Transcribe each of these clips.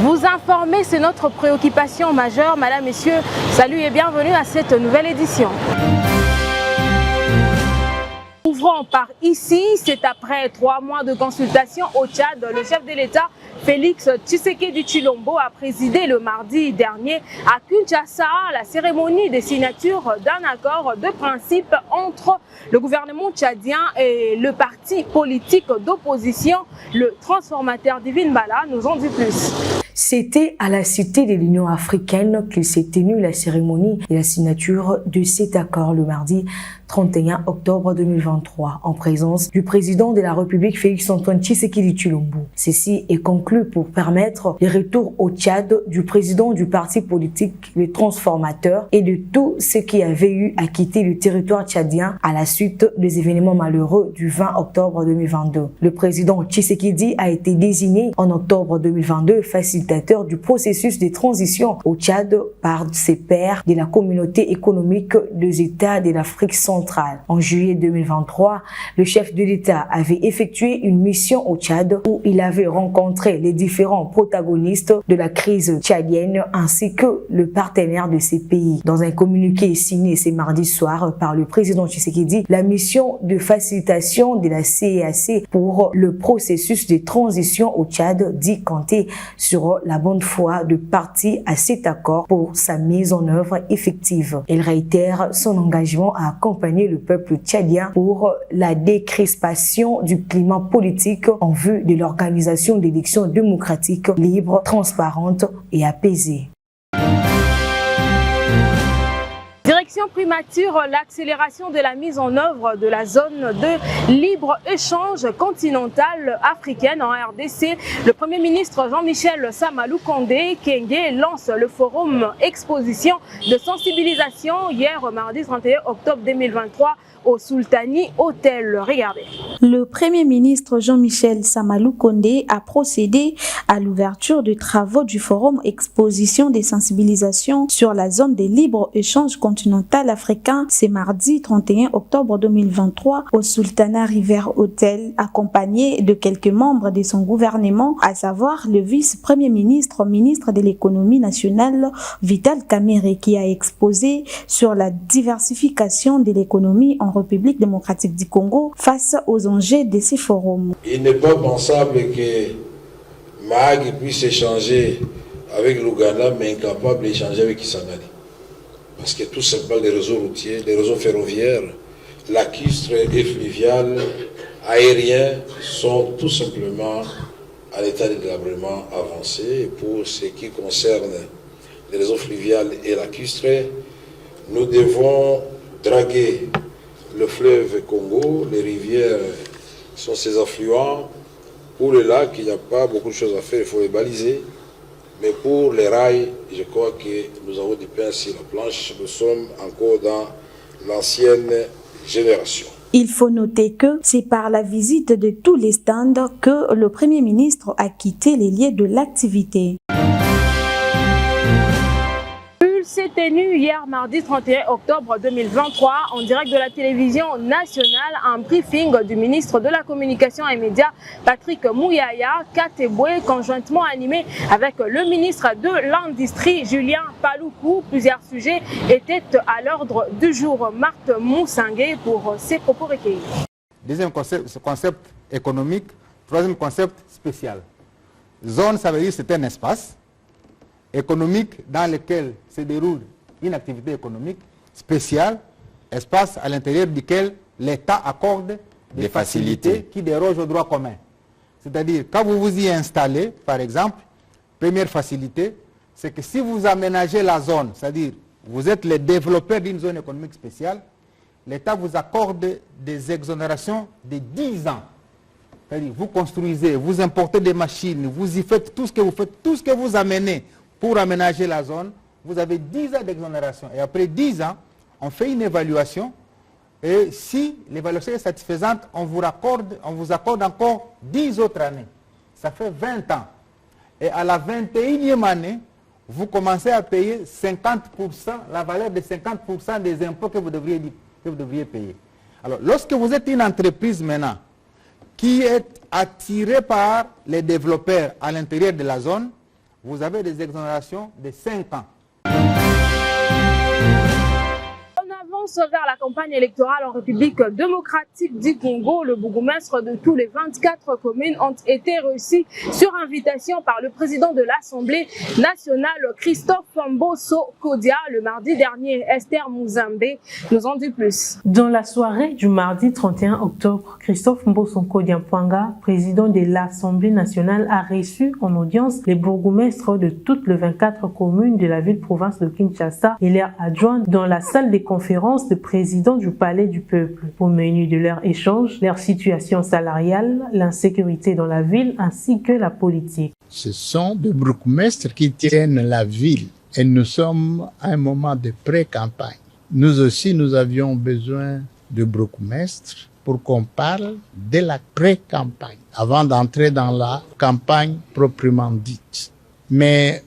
Vous informer, c'est notre préoccupation majeure. Madame, Messieurs, salut et bienvenue à cette nouvelle édition. Ouvrons par ici, c'est après 3 mois de consultation au Tchad, le chef de l'État, Félix Tshisekedi Tshilombo, a présidé le mardi dernier à Kinshasa la cérémonie de signature d'un accord de principe entre le gouvernement tchadien et le parti politique d'opposition, le transformateur Divine Bala, nous en dit plus. C'était à la Cité de l'Union africaine qu'il s'est tenu la cérémonie et la signature de cet accord le mardi 31 octobre 2023 en présence du président de la République Félix-Antoine Tshisekedi Tshilombo. Ceci est conclu pour permettre le retour au Tchad du président du parti politique, le transformateur, et de tous ceux qui avaient eu à quitter le territoire tchadien à la suite des événements malheureux du 20 octobre 2022. Le président Tshisekedi a été désigné en octobre 2022 facilitateur du processus de transition au Tchad par ses pairs de la communauté économique des États de l'Afrique centrale. En juillet 2023, le chef de l'État avait effectué une mission au Tchad où il avait rencontré les différents protagonistes de la crise tchadienne ainsi que le partenaire de ces pays. Dans un communiqué signé ce mardi soir par le président Tshisekedi, la mission de facilitation de la CEAC pour le processus de transition au Tchad dit compter sur la bonne foi de parties à cet accord pour sa mise en œuvre effective. Elle réitère son engagement à accompagner le peuple tchadien pour la décrispation du climat politique en vue de l'organisation d'élections démocratiques, libres, transparentes et apaisées. Direction primature, l'accélération de la mise en œuvre de la zone de libre-échange continentale africaine en RDC. Le Premier ministre Jean-Michel Samalou Kondé Kenge lance le forum exposition de sensibilisation hier mardi 31 octobre 2023 au Sultani Hotel. Regardez. Le Premier ministre Jean-Michel Samalou Kondé a procédé à l'ouverture des travaux du forum exposition des sensibilisations sur la zone de libre-échange continental africain ce mardi 31 octobre 2023 au Sultana River Hotel, accompagné de quelques membres de son gouvernement, à savoir le vice-premier ministre, ministre de l'économie nationale Vital Kamerhe, qui a exposé sur la diversification de l'économie en République démocratique du Congo face aux enjeux de ces forums. Il n'est pas pensable que Mahagi puisse échanger avec l'Ouganda, mais incapable d'échanger avec Kisangani. Parce que tout simplement les réseaux routiers, les réseaux ferroviaires, lacustres et fluviales, aériens sont tout simplement à l'état de délabrement avancé. Et pour ce qui concerne les réseaux fluviales et lacustres, nous devons draguer le fleuve Congo, les rivières sont ses affluents. Pour le lac, il n'y a pas beaucoup de choses à faire, il faut les baliser. Mais pour les rails, je crois que nous avons du pain sur la planche. Nous sommes encore dans l'ancienne génération. Il faut noter que c'est par la visite de tous les stands que le Premier ministre a quitté les lieux de l'activité. S'est tenu hier mardi 31 octobre 2023 en direct de la télévision nationale un briefing du ministre de la Communication et Médias Patrick Mouyaya Kateboué, conjointement animé avec le ministre de l'Industrie Julien Paluku. Plusieurs sujets étaient à l'ordre du jour. Marthe Moussangué pour ses propos recueillis. Deuxième concept économique. Troisième concept spécial. Zone, ça veut dire c'est un espace économique dans lequel se déroule une activité économique spéciale, espace à l'intérieur duquel l'État accorde des facilités qui dérogent au droit commun. C'est-à-dire, quand vous vous y installez, par exemple, première facilité, c'est que si vous aménagez la zone, c'est-à-dire vous êtes le développeur d'une zone économique spéciale, l'État vous accorde des exonérations de 10 ans. C'est-à-dire, vous construisez, vous importez des machines, vous y faites tout ce que vous faites, tout ce que vous amenez pour aménager la zone, vous avez 10 ans d'exonération. Et après 10 ans, on fait une évaluation. Et si l'évaluation est satisfaisante, on vous accorde encore 10 autres années. Ça fait 20 ans. Et à la 21e année, vous commencez à payer 50%, la valeur de 50% des impôts que vous devriez payer. Alors, lorsque vous êtes une entreprise maintenant qui est attirée par les développeurs à l'intérieur de la zone, vous avez des exonérations de 5 ans. Vers la campagne électorale en République démocratique du Congo, le bourgmestre de tous les 24 communes ont été reçus sur invitation par le président de l'Assemblée nationale, Christophe Mbosso Kodia, le mardi dernier. Esther Mouzambé nous en dit plus. Dans la soirée du mardi 31 octobre, Christophe Mbosso Kodia Pwanga, président de l'Assemblée nationale, a reçu en audience les bourgmestres de toutes les 24 communes de la ville-province de Kinshasa et leurs adjoints dans la salle des conférences de président du Palais du Peuple. Au menu de leur échange, leur situation salariale, l'insécurité dans la ville ainsi que la politique. Ce sont des bourgmestres qui tiennent la ville et nous sommes à un moment de pré-campagne. Nous aussi, nous avions besoin de bourgmestres pour qu'on parle de la pré-campagne avant d'entrer dans la campagne proprement dite. Mais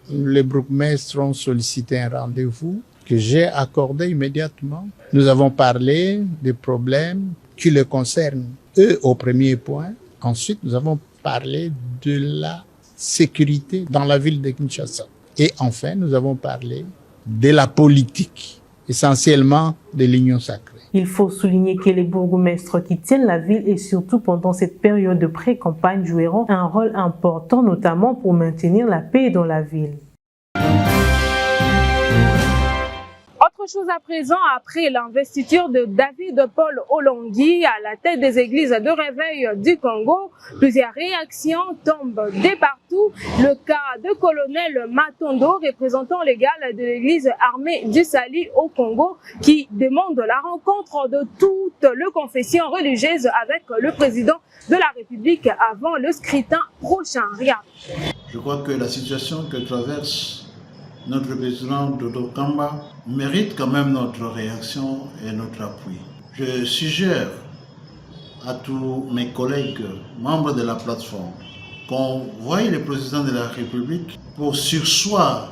les bourgmestres ont sollicité un rendez-vous que j'ai accordé immédiatement. Nous avons parlé des problèmes qui les concernent, eux, au premier point. Ensuite, nous avons parlé de la sécurité dans la ville de Kinshasa. Et enfin, nous avons parlé de la politique, essentiellement de l'Union sacrée. Il faut souligner que les bourgmestres qui tiennent la ville et surtout pendant cette période de pré-campagne joueront un rôle important, notamment pour maintenir la paix dans la ville. Autre chose à présent, après l'investiture de David Paul Olongui à la tête des églises de réveil du Congo, plusieurs réactions tombent de partout. Le cas de colonel Matondo, représentant légal de l'église armée du Sali au Congo, qui demande la rencontre de toutes les confessions religieuses avec le président de la République avant le scrutin prochain. Je crois que la situation que traverse notre président Dodo Kamba mérite quand même notre réaction et notre appui. Je suggère à tous mes collègues membres de la plateforme qu'on voie le président de la République pour surseoir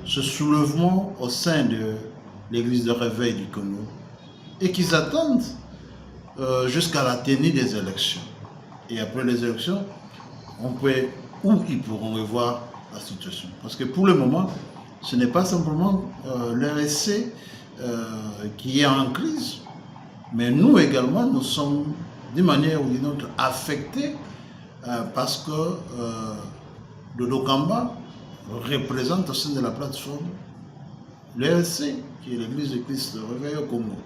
ce soulèvement au sein de l'église de réveil du Congo et qu'ils attendent jusqu'à la tenue des élections. Et après les élections, ils pourront revoir la situation. Parce que pour le moment, ce n'est pas simplement l'RSC qui est en crise, mais nous également, nous sommes d'une manière ou d'une autre affectés parce que Dodo Kamba représente au sein de la plateforme l'RSC, qui est l'église de Christ de réveil au Congo.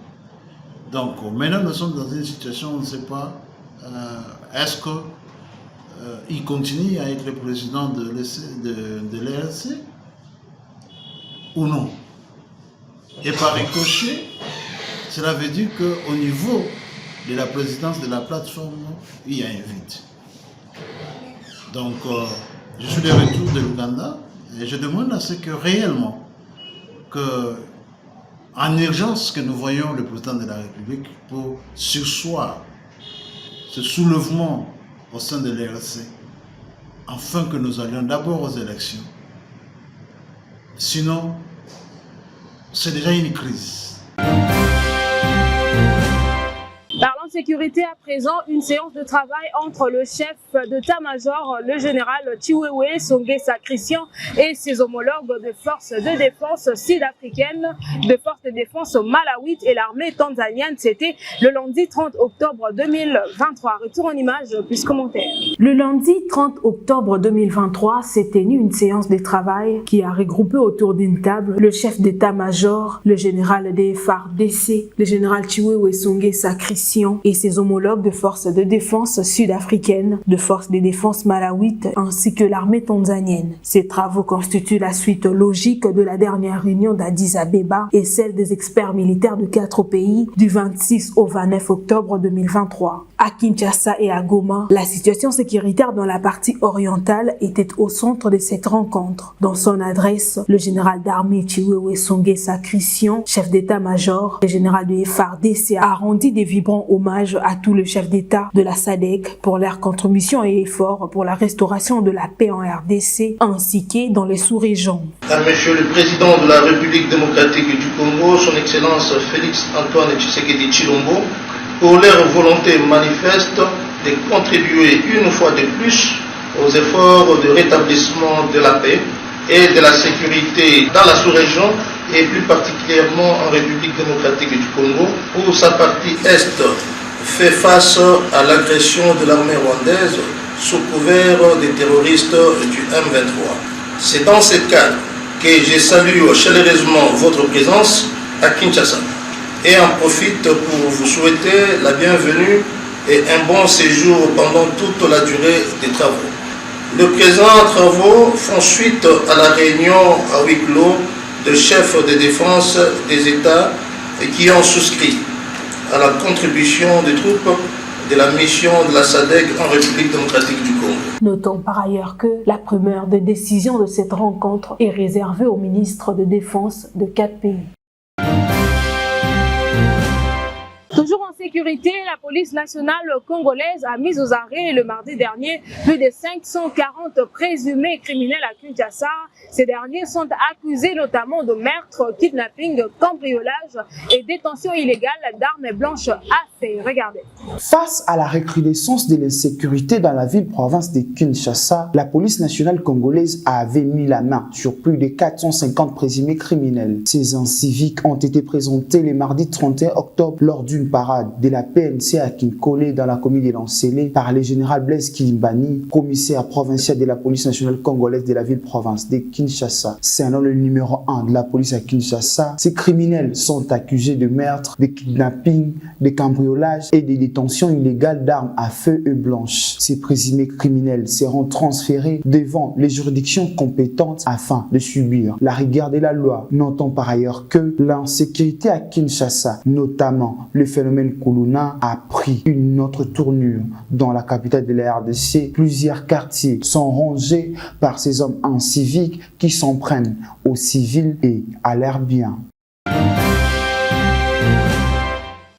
Donc maintenant, nous sommes dans une situation où on ne sait pas est-ce que il continue à être président de l'RSC ou non. Et par ricochet, cela veut dire qu'au niveau de la présidence de la plateforme, il y a un vide. Donc, je suis de retour de l'Ouganda et je demande à ce que réellement, en urgence, que nous voyons le président de la République pour surseoir ce soulèvement au sein de l'RSC, afin que nous allions d'abord aux élections. Sinon, c'est déjà une crise. Parlant de sécurité à présent, une séance de travail entre le chef d'état-major, le général Chiwewe Songesa Christian et ses homologues de forces de défense sud-africaines, de forces de défense malawite et l'armée tanzanienne. C'était le lundi 30 octobre 2023. Retour en image plus commentaire. Le lundi 30 octobre 2023 s'est tenue une séance de travail qui a regroupé autour d'une table le chef d'état-major, le général des FARDC, le général Chiwewe Songesa Christian et ses homologues de forces de défense sud-africaines, de forces de défense malawites ainsi que l'armée tanzanienne. Ces travaux constituent la suite logique de la dernière réunion d'Addis Abeba et celle des experts militaires de 4 pays du 26 au 29 octobre 2023. À Kinshasa et à Goma, la situation sécuritaire dans la partie orientale était au centre de cette rencontre. Dans son adresse, le général d'armée Chiwewe Songesa Christian, chef d'état-major, le général de FARDC, a rendu des vibrants hommage à tous les chefs d'État de la SADC pour leur contribution et efforts pour la restauration de la paix en RDC ainsi que dans les sous-régions. Monsieur le Président de la République démocratique du Congo, son Excellence Félix Antoine Tshisekedi Tshilombo, pour leur volonté manifeste de contribuer une fois de plus aux efforts de rétablissement de la paix et de la sécurité dans la sous-région et plus particulièrement en République démocratique du Congo, où sa partie Est fait face à l'agression de l'armée rwandaise sous couvert des terroristes du M23. C'est dans ce cadre que je salue chaleureusement votre présence à Kinshasa et en profite pour vous souhaiter la bienvenue et un bon séjour pendant toute la durée des travaux. Les présents travaux font suite à la réunion à huis clos de chefs de défense des États qui ont souscrit à la contribution des troupes de la mission de la SADC en République démocratique du Congo. Notons par ailleurs que la primeur de décision de cette rencontre est réservée au ministre de Défense de 4 pays. Toujours en sécurité, la police nationale congolaise a mis aux arrêts le mardi dernier plus de 540 présumés criminels à Kinshasa. Ces derniers sont accusés notamment de meurtre, kidnapping, cambriolage et détention illégale d'armes blanches à fait. Regardez. Face à la recrudescence de l'insécurité dans la ville-province de Kinshasa, la police nationale congolaise avait mis la main sur plus de 450 présumés criminels. Ces inciviques ont été présentés le mardi 31 octobre lors d'une parade de la PNC à Kinkole dans la commune de Lancélé par le général Blaise Kilimbani, commissaire provincial de la police nationale congolaise de la ville-province de Kinshasa. C'est le numéro 1 de la police à Kinshasa. Ces criminels sont accusés de meurtre, de kidnapping, de cambriolage et de détention illégale d'armes à feu et blanches. Ces présumés criminels seront transférés devant les juridictions compétentes afin de subir la rigueur de la loi. Notons par ailleurs que l'insécurité à Kinshasa, notamment le phénomène Kuluna, a pris une autre tournure. Dans la capitale de la RDC, plusieurs quartiers sont rongés par ces hommes inciviques qui s'en prennent aux civils et à leurs biens.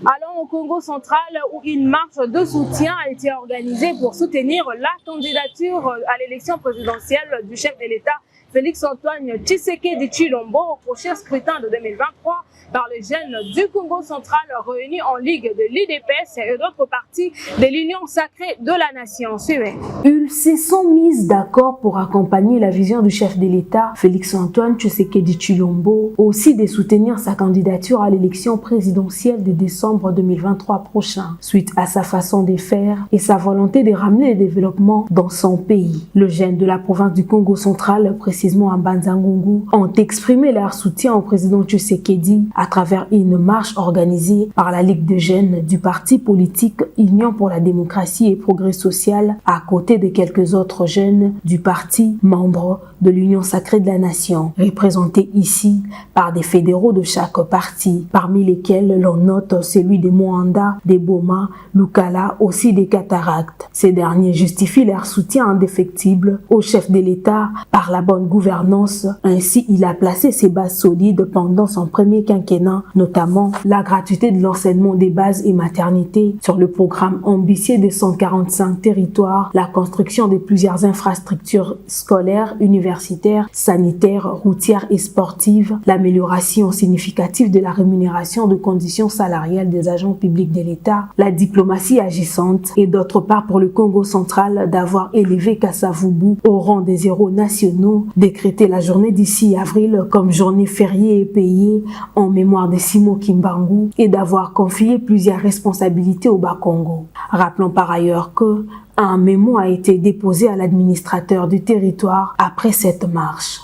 Allons au Congo central où une marche de soutien a été organisée pour soutenir la candidature à l'élection présidentielle du chef de l'État Félix Antoine Tshisekedi Tshilombo au prochain scrutin de 2023 par les jeunes du Congo central réunis en ligue de l'IDPS et d'autres partis de l'Union sacrée de la nation. Suivez. Ils se sont mis d'accord pour accompagner la vision du chef de l'État, Félix Antoine Tshisekedi Tshilombo, aussi de soutenir sa candidature à l'élection présidentielle de décembre 2023 prochain, suite à sa façon de faire et sa volonté de ramener le développement dans son pays. Les jeunes de la province du Congo central, précisément à Banzangungu, ont exprimé leur soutien au président Tshisekedi à travers une marche organisée par la Ligue des jeunes du parti politique Union pour la démocratie et progrès social, à côté de quelques autres jeunes du parti membres de l'Union sacrée de la nation, représentés ici par des fédéraux de chaque parti, parmi lesquels l'on note celui de Moanda, de Boma, Lukala, aussi des Cataractes. Ces derniers justifient leur soutien indéfectible au chef de l'État par la bonne gouvernance. Ainsi, il a placé ses bases solides pendant son premier quinquennat, notamment la gratuité de l'enseignement des bases et maternités sur le programme ambitieux de 145 territoires, la construction de plusieurs infrastructures scolaires, universitaires, sanitaires, routières et sportives, l'amélioration significative de la rémunération de conditions salariales des agents publics de l'État, la diplomatie agissante et d'autre part pour le Congo central d'avoir élevé Kasavubu au rang des héros nationaux, décrété la journée du 6 avril comme journée fériée et payée en mémoire de Simo Kimbangu et d'avoir confié plusieurs responsabilités au Bas-Congo. Rappelons par ailleurs que un mémo a été déposé à l'administrateur du territoire après cette marche.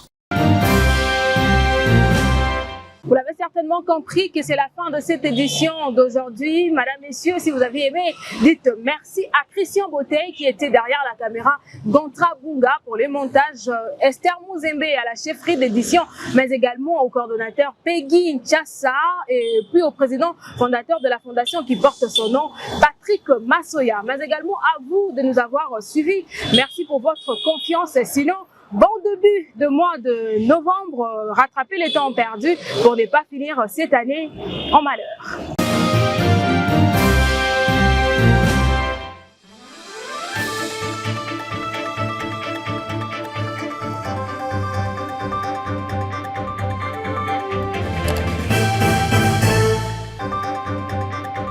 Vous l'avez certainement compris que c'est la fin de cette édition d'aujourd'hui. Madame, messieurs, si vous avez aimé, dites merci à Christian Botey qui était derrière la caméra, Gontra Bunga pour les montages, Esther Mouzembe à la chefferie d'édition, mais également au coordonnateur Peggy Nchassa et puis au président fondateur de la fondation qui porte son nom, Patrick Massoya. Mais également à vous de nous avoir suivis. Merci pour votre confiance. Sinon, bon début de mois de novembre, rattraper les temps perdus pour ne pas finir cette année en malheur.